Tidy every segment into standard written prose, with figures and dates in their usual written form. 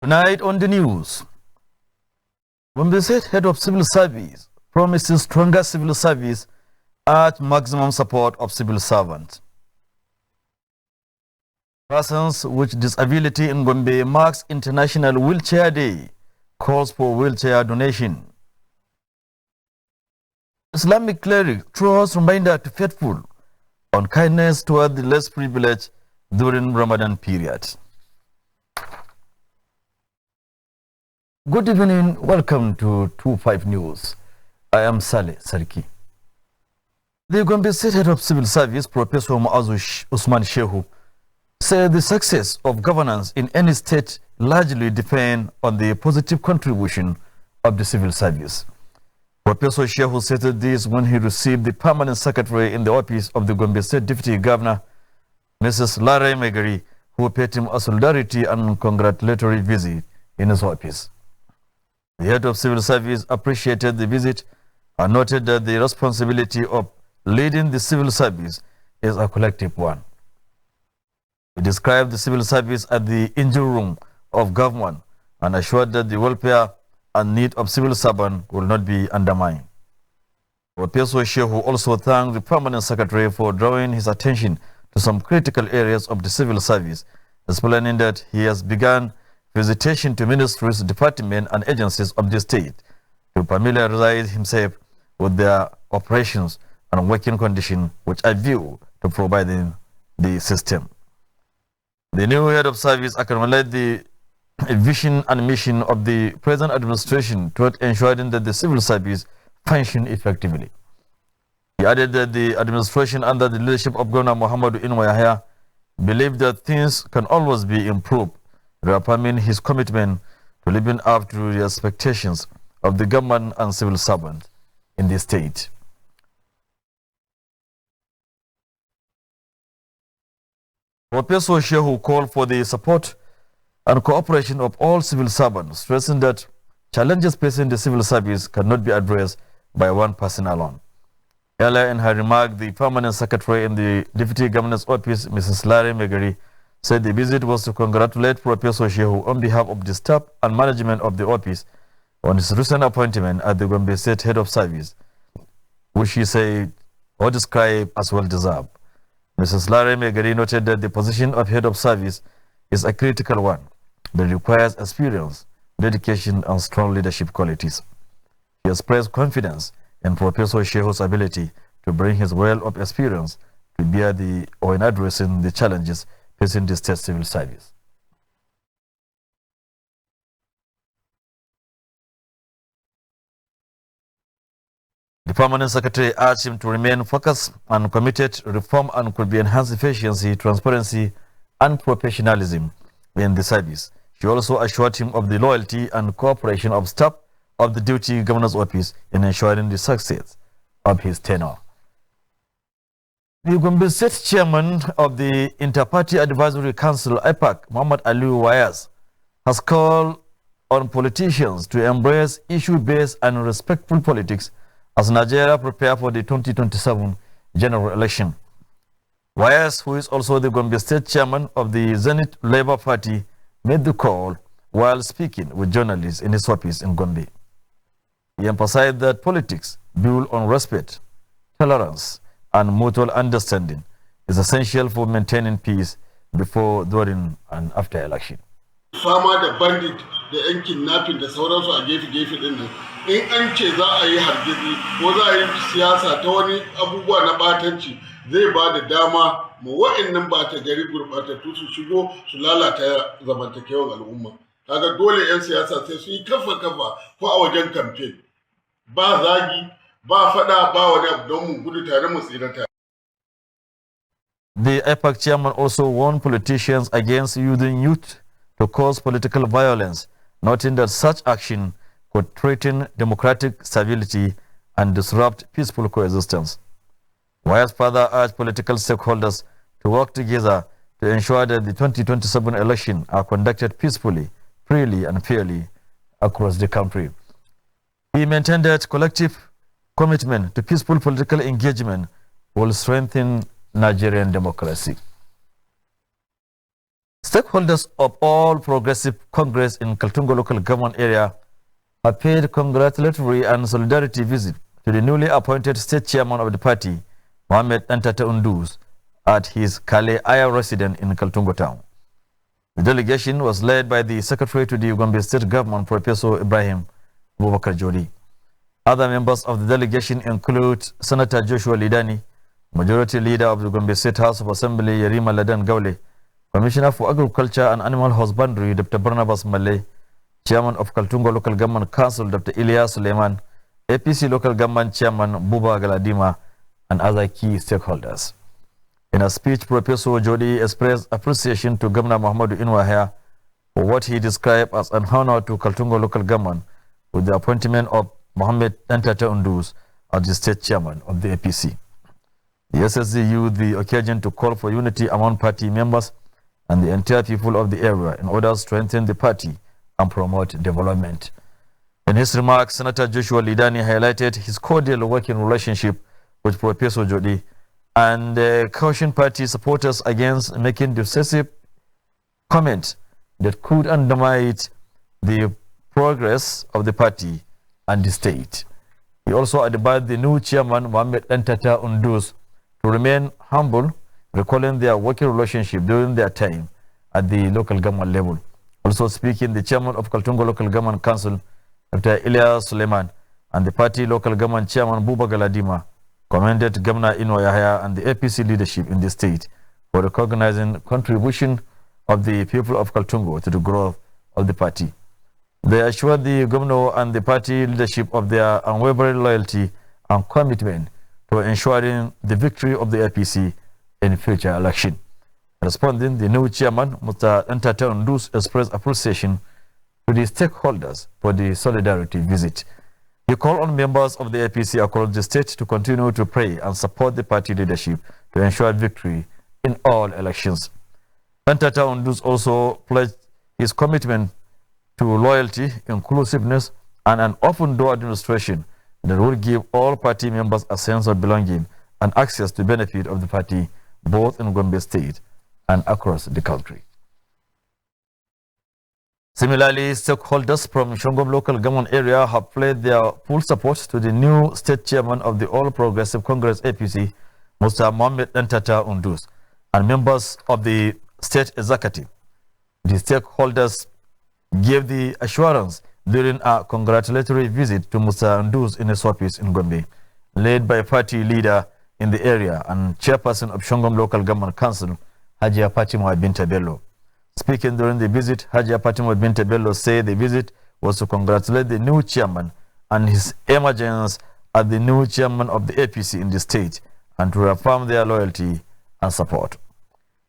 Tonight on the news, Gombe State Head of Civil Service promises stronger civil service at maximum support of civil servants. Persons with disability in Gombe marks International Wheelchair Day, calls for wheelchair donation. Islamic cleric throws reminder to faithful on kindness toward the less privileged during Ramadan period. Good evening, welcome to 25 News. I am Saleh Sarki. The Gombe State Head of Civil Service, Professor Muazu Usman Shehu, said the success of governance in any state largely depends on the positive contribution of the civil service. Professor Shehu stated this when he received the permanent secretary in the office of the Gombe State Deputy Governor, Mrs. Lara Megari, who paid him a solidarity and congratulatory visit in his office. The head of civil service appreciated the visit and noted that the responsibility of leading the civil service is a collective one. He described the civil service as the engine room of government and assured that the welfare and need of civil servants will not be undermined. Professor Shehu also thanked the permanent secretary for drawing his attention to some critical areas of the civil service, explaining that he has begun visitation to ministries, departments, and agencies of the state to familiarize himself with their operations and working conditions, which are due to providing the system. The new head of service acknowledged the vision and mission of the present administration toward ensuring that the civil service function effectively. He added that the administration under the leadership of Governor Muhammadu Yahya believed that things can always be improved, reaffirming his commitment to living up to the expectations of the government and civil servants in the state. Professor Shehu called for the support and cooperation of all civil servants, stressing that challenges facing the civil service cannot be addressed by one person alone. Earlier in her remark, the permanent secretary in the Deputy Governor's office, Mrs. Lara Megari, said the visit was to congratulate Professor Shehu on behalf of the staff and management of the office on his recent appointment as the Gombe State Head of Service, which he said or described as well-deserved. Mrs. Lara Megari noted that the position of Head of Service is a critical one that requires experience, dedication, and strong leadership qualities. He expressed confidence in Professor Shehu's ability to bring his wealth of experience to bear in addressing the challenges facing the state civil service. The permanent secretary urged him to remain focused and committed to reform and could be enhanced efficiency, transparency, and professionalism in the service. She also assured him of the loyalty and cooperation of staff of the Deputy Governor's office in ensuring the success of his tenure. The Gombe State Chairman of the Inter-Party Advisory Council, IPAC, Muhammad Ali Wayas, has called on politicians to embrace issue-based and respectful politics as Nigeria prepares for the 2027 general election. Wayas, who is also the Gombe State Chairman of the Zenith Labour Party, made the call while speaking with journalists in his office in Gombe. He emphasized that politics built on respect, tolerance, and mutual understanding is essential for maintaining peace before, during, and after election. Fama da bandit da yan kidnapping da sauransu a gefe-gefe din nan, in an ce za a yi hargitsi ko za a yi siyasa ta wani abubuwa na batanci, zai ba da dama ma wa'annan bata gari gurbatattu su shigo su lalata zamantakewan al'umma. Kaga dole 'yan siyasa sai su yi kafa-kafa ko a wajen kamfen. Ba zagi, ba fada, ba wani abu don mu gudu tare mu tsira tare. The IPAC chairman also warned politicians against using youth to cause political violence, noting that such action could threaten democratic stability and disrupt peaceful coexistence. Wayas further urged political stakeholders to work together to ensure that the 2027 elections are conducted peacefully, freely, and fairly across the country. He maintained that collective commitment to peaceful political engagement will strengthen Nigerian democracy. Stakeholders of all Progressive Congress in Kaltungo local government area have paid congratulatory and solidarity visit to the newly appointed state chairman of the party, Mohamed Antata Undus, at his Kale Aya residence in Kaltungo town. The delegation was led by the Secretary to the Gombe State Government, Professor Ibrahim Bubakar Jodi. Other members of the delegation include Senator Joshua Lidani, Majority Leader of the Gombe State House of Assembly, Yerima Ladan Gaule, Commissioner for Agriculture and Animal Husbandry, Dr. Barnabas Malay, Chairman of Kaltungo Local Government Council, Dr. Ilyas Suleiman, APC Local Government Chairman Buba Galadima, and other key stakeholders. In a speech, Professor Jodi expressed appreciation to Governor Muhammadu Inwahia for what he described as an honor to Kaltungo Local Government with the appointment of Mohamed Antata Undus as the state chairman of the APC. The SSG used the occasion to call for unity among party members and the entire people of the area in order to strengthen the party and promote development. In his remarks, Senator Joshua Lidani highlighted his cordial working relationship with Professor Jodi and cautioned party supporters against making decisive comments that could undermine the progress of the party and the state. He also advised the new chairman, Mohamed Antata Undus, to remain humble, recalling their working relationship during their time at the local government level. Also speaking, the chairman of Kaltungo Local Government Council, Dr. Ilyas Suleiman, and the party local government chairman, Buba Galadima, commended Governor Ino Yahya and the APC leadership in the state for recognizing contribution of the people of Kaltungo to the growth of the party. They assured the governor and the party leadership of their unwavering loyalty and commitment to ensuring the victory of the APC in future election. Responding, the new chairman, Mr. Antata Undus, expressed appreciation to the stakeholders for the solidarity visit. He called on members of the APC across the state to continue to pray and support the party leadership to ensure victory in all elections. Antata Undus also pledged his commitment to loyalty, inclusiveness, and an open-door administration that will give all party members a sense of belonging and access to benefit of the party, both in Gombe State and across the country. Similarly, stakeholders from Shongom local government area have pledged their full support to the new state chairman of the All Progressive Congress APC, Mr. Mohamed Antata Undus, and members of the state executive. The stakeholders gave the assurance during a congratulatory visit to Mr. Undus in his office in Gombe, led by party leader in the area and chairperson of Shongom Local Government Council, Hajia Fatima Binta Bello. Speaking during the visit, Hajia Fatima Binta Bello said the visit was to congratulate the new chairman and his emergence as the new chairman of the APC in the state and to reaffirm their loyalty and support.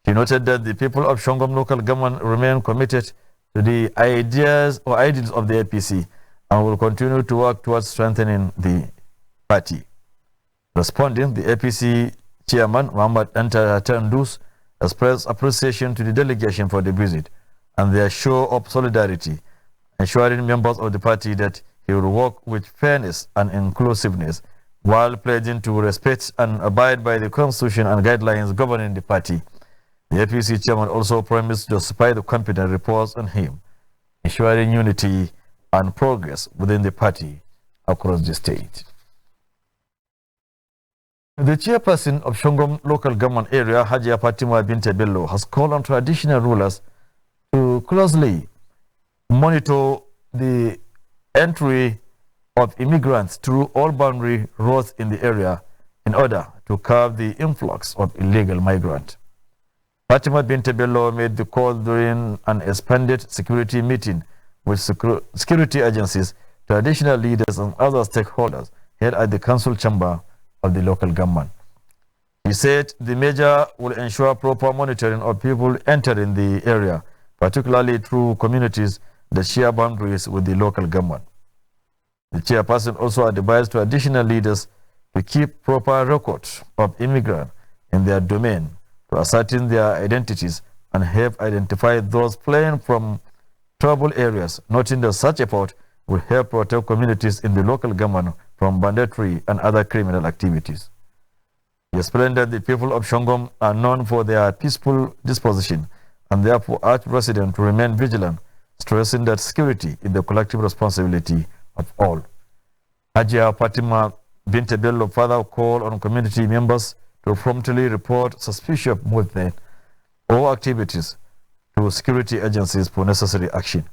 He noted that the people of Shongom Local Government remain committed to the ideas of the APC and will continue to work towards strengthening the party. Responding, the APC chairman, Mohamed Antata Undus, expressed appreciation to the delegation for the visit and their show of solidarity, ensuring members of the party that he will work with fairness and inclusiveness while pledging to respect and abide by the constitution and guidelines governing the party. The APC chairman also promised to supply the competent reports on him, ensuring unity and progress within the party across the state. The chairperson of Shongom local government area, Hajia Fatima Binta Bello, has called on traditional rulers to closely monitor the entry of immigrants through all boundary roads in the area in order to curb the influx of illegal migrants. Fatima Binta Bello made the call during an expanded security meeting with security agencies, traditional leaders and other stakeholders held at the council chamber of the local government. He said the measure will ensure proper monitoring of people entering the area, particularly through communities that share boundaries with the local government. The chairperson also advised traditional leaders to keep proper records of immigrants in their domain to ascertain their identities and help identify those fleeing from troubled areas, noting that such effort will help protect communities in the local government from banditry and other criminal activities. He explained that the people of Shongom are known for their peaceful disposition and therefore urged residents to remain vigilant, stressing that security is the collective responsibility of all. Hajia Fatima Binte Bello further called on community members to promptly report suspicious movement or activities to security agencies for necessary action.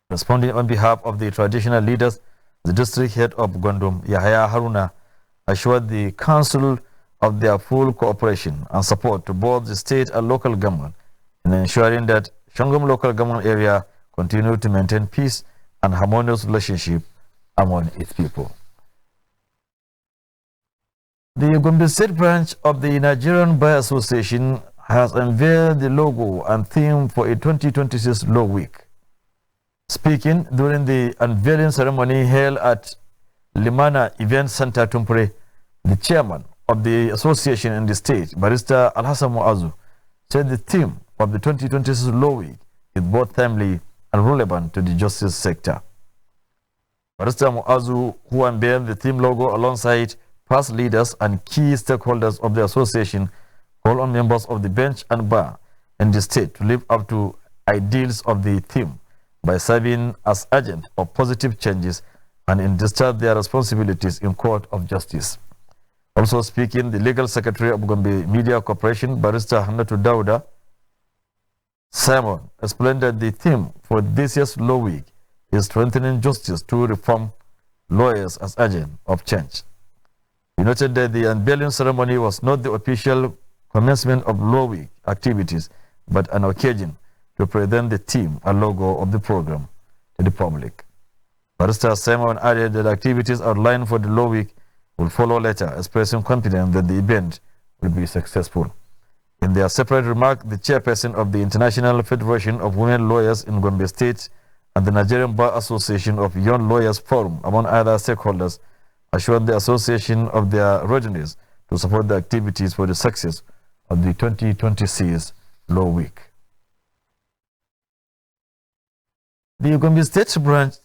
Responding on behalf of the traditional leaders, the district head of Gondom, Yahya Haruna, assured the council of their full cooperation and support to both the state and local government in ensuring that Shangom local government area continue to maintain peace and harmonious relationship among its people. The Gombe State branch of the Nigerian Bar Association has unveiled the logo and theme for a 2026 Law Week. Speaking during the unveiling ceremony held at Limana Event Center Tumpure, the chairman of the association in the state, Barrister Alhassan Muazu, said the theme of the 2026 Law Week is both timely and relevant to the justice sector. Barrister Muazu, who unveiled the theme logo alongside past leaders and key stakeholders of the association, called on members of the bench and bar in the state to live up to ideals of the theme by serving as agent of positive changes and in discharge their responsibilities in court of justice. Also speaking, the legal secretary of Gombe Media Corporation, Barrister Hannatu Dauda Simon, explained that the theme for this year's Law Week is strengthening justice to reform lawyers as agents of change. He noted that the unveiling ceremony was not the official commencement of Law Week activities, but an occasion to present the theme and logo of the program to the public. Barrister Simon added that activities outlined for the Law Week will follow later, expressing confidence that the event will be successful. In their separate remark, the chairperson of the International Federation of Women Lawyers in Gombe State and the Nigerian Bar Association of Young Lawyers Forum, among other stakeholders, assured the association of their readiness to support the activities for the success of the 2026 Law Week. The Gombe State branch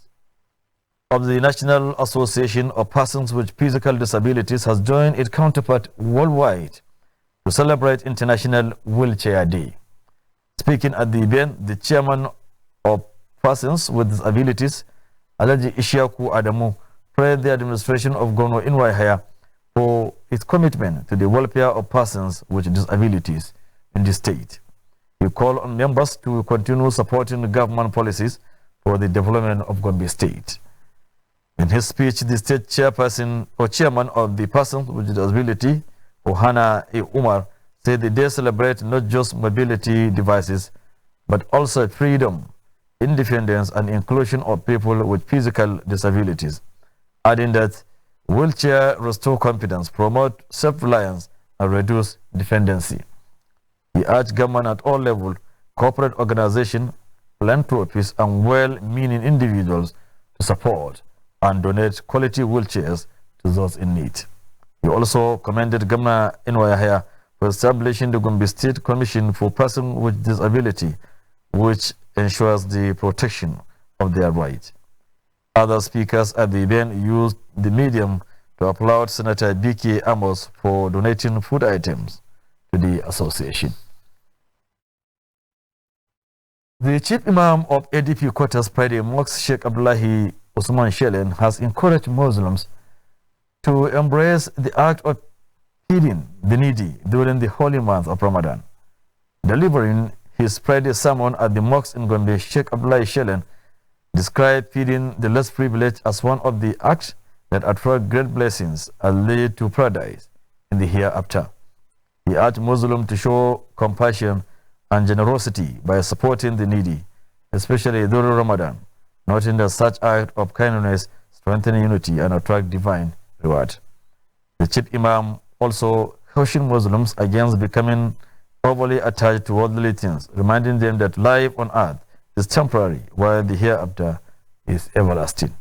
of the National Association of Persons with Physical Disabilities has joined its counterpart worldwide to celebrate International Wheelchair Day. Speaking at the event, the chairman of Persons with Disabilities, Alaji Ishaku Adamu, praised the administration of Governor Inwai for its commitment to the welfare of persons with disabilities in the state. He called on members to continue supporting government policies for the development of Gombe State. In his speech, the state chairperson or chairman of the Persons with Disability, Ohana E. Umar, said the day celebrates not just mobility devices, but also freedom, independence, and inclusion of people with physical disabilities, adding that wheelchair restore confidence, promote self-reliance, and reduce dependency. He urged government at all levels, corporate organizations, philanthropists, and well-meaning individuals to support and donate quality wheelchairs to those in need. He also commended Governor Inwai for establishing the Gombe State Commission for Persons with Disability, which ensures the protection of their rights. Other speakers at the event used the medium to applaud Senator B.K. Amos for donating food items to the association. The Chief Imam of ADP Quarters Friday Mosque, Sheikh Abdullahi Usman Shelen, has encouraged Muslims to embrace the act of feeding the needy during the holy month of Ramadan. Delivering his Friday sermon at the mosque in Gombe, Sheikh Abdullahi Shelen described feeding the less privileged as one of the acts that attract great blessings and lead to paradise in the hereafter. He urged Muslims to show compassion and generosity by supporting the needy, especially during Ramadan, noting that such act of kindness strengthen unity and attract divine reward. The Chief Imam also cautioned Muslims against becoming overly attached to worldly things, reminding them that life on earth is temporary, while the hereafter is everlasting.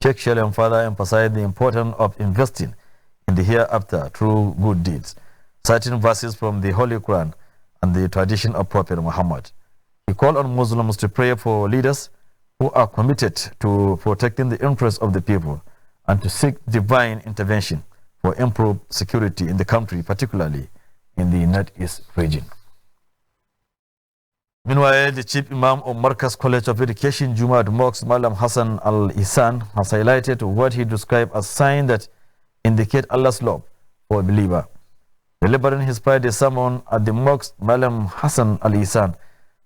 Sheikh Shalem further emphasized the importance of investing in the hereafter through good deeds, citing verses from the Holy Quran and the tradition of Prophet Muhammad. He called on Muslims to pray for leaders who are committed to protecting the interests of the people and to seek divine intervention for improved security in the country, particularly in the Northeast region. Meanwhile, the Chief Imam of Markaz College of Education, Jumad Mosque, Malam Hassan Al-Ihsan, has highlighted what he described as signs that indicate Allah's love for a believer. Delivering his Friday sermon at the mosque, Malam Hassan Al-Ihsan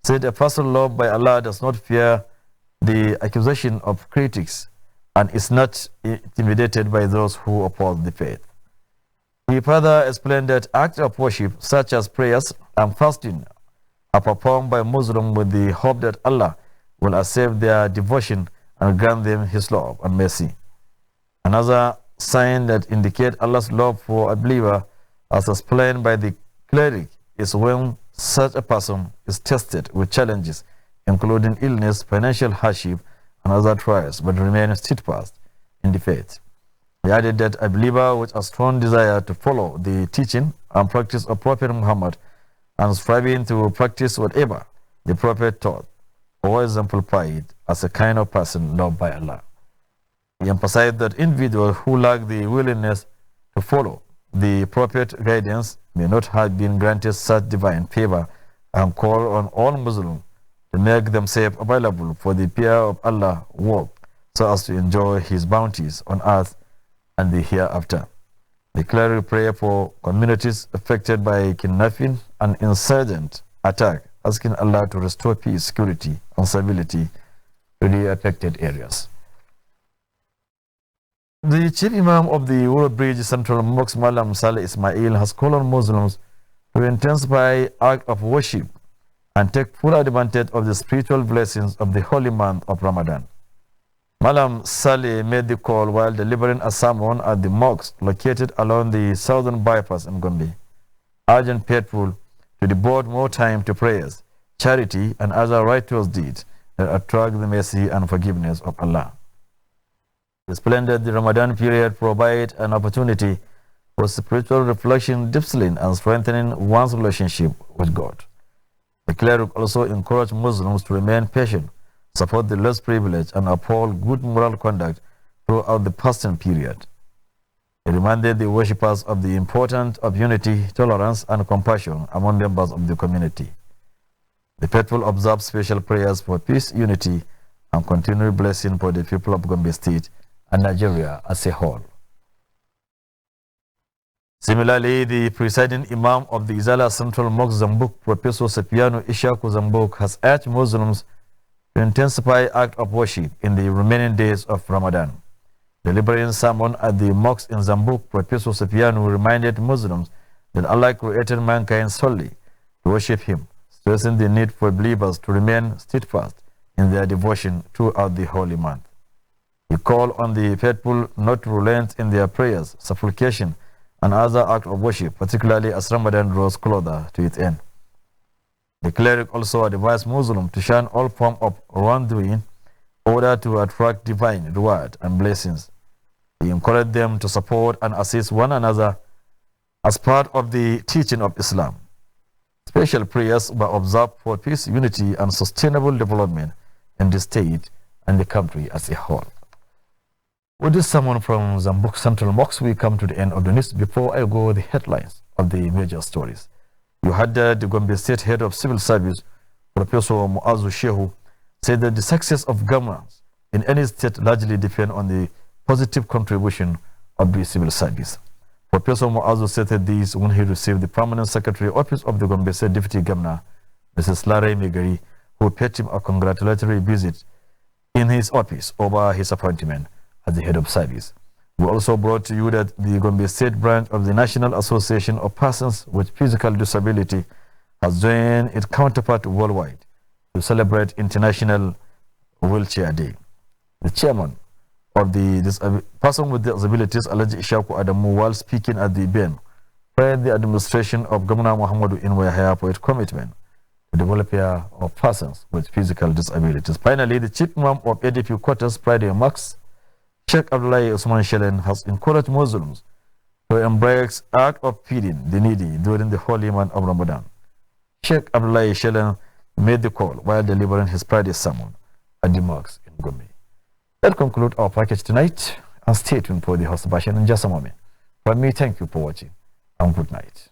said a person loved by Allah does not fear the accusation of critics and is not intimidated by those who oppose the faith. He further explained that acts of worship such as prayers and fasting are performed by Muslims with the hope that Allah will accept their devotion and grant them His love and mercy. Another sign that indicates Allah's love for a believer, as explained by the cleric, is when such a person is tested with challenges, including illness, financial hardship, and other trials, but remains steadfast in the faith. He added that a believer with a strong desire to follow the teaching and practice of Prophet Muhammad and striving to practice whatever the Prophet taught, or exemplified as a kind of person loved by Allah. He emphasized that individuals who lack the willingness to follow the Prophet's guidance may not have been granted such divine favor, and call on all Muslims to make themselves available for the fear of Allah work so as to enjoy His bounties on earth and the hereafter. The cleric prayer for communities affected by kidnapping and insurgent attack, asking Allah to restore peace, security, and stability to the affected areas. The Chief Imam of the World Bridge Central Mosque, Malam Saleh Ismail, has called on Muslims to intensify acts of worship and take full advantage of the spiritual blessings of the holy month of Ramadan. Malam Saleh made the call while delivering a sermon at the mosque located along the southern bypass in Gombe, urging faithful to devote more time to prayers, charity, and other righteous deeds that attract the mercy and forgiveness of Allah. He explained that the Ramadan period provides an opportunity for spiritual reflection, discipline, and strengthening one's relationship with God. The cleric also encouraged Muslims to remain patient, support the less privileged, and uphold good moral conduct throughout the fasting period. He reminded the worshippers of the importance of unity, tolerance, and compassion among members of the community. The faithful observe special prayers for peace, unity, and continued blessing for the people of Gombe State and Nigeria as a whole. Similarly, the presiding Imam of the Izala Central Mosque Zambuk, Professor Sepiano Ishaku Zambuk, has urged Muslims to intensify acts of worship in the remaining days of Ramadan. Delivering sermon at the mosque in Zambuk, Professor Sepiano reminded Muslims that Allah created mankind solely to worship Him, stressing the need for believers to remain steadfast in their devotion throughout the holy month. He called on the faithful not to relent in their prayers, supplication, and other acts of worship, particularly as Ramadan draws closer to its end. The cleric also advised Muslims to shun all forms of wrongdoing in order to attract divine reward and blessings. He encouraged them to support and assist one another as part of the teaching of Islam. Special prayers were observed for peace, unity, and sustainable development in the state and the country as a whole. With this sermon from Zambuk Central Mosque, we come to the end of the news. Before I go, the headlines of the major stories. You had the Gombe State Head of Civil Service, Professor Muazu Shehu, said that the success of governance in any state largely depends on the positive contribution of the civil service. Professor Muazu stated this when he received the Permanent Secretary Office of the Gombe State Deputy Governor, Mrs. Larry Megari, who paid him a congratulatory visit in his office over his appointment as the head of service. We also brought to you that the Gombe State branch of the National Association of Persons with Physical Disability has joined its counterpart worldwide to celebrate International Wheelchair Day. The chairman of the Person with Disabilities, Alaji Ishaku Adamu, while speaking at the event, praised the administration of Governor Muhammadu Inwaya for its commitment to the welfare of persons with physical disabilities. Finally, the chief imam of ADP quarters, Friday Max, Sheikh Abdullah Usman Shelen, has encouraged Muslims to embrace act of feeding the needy during the holy month of Ramadan. Sheikh Abdullah Shelen made the call while delivering his Friday sermon at the mosque in Gombe. That concludes our package tonight, and stay tuned for the host Bashan in just a moment. From me, thank you for watching, and good night.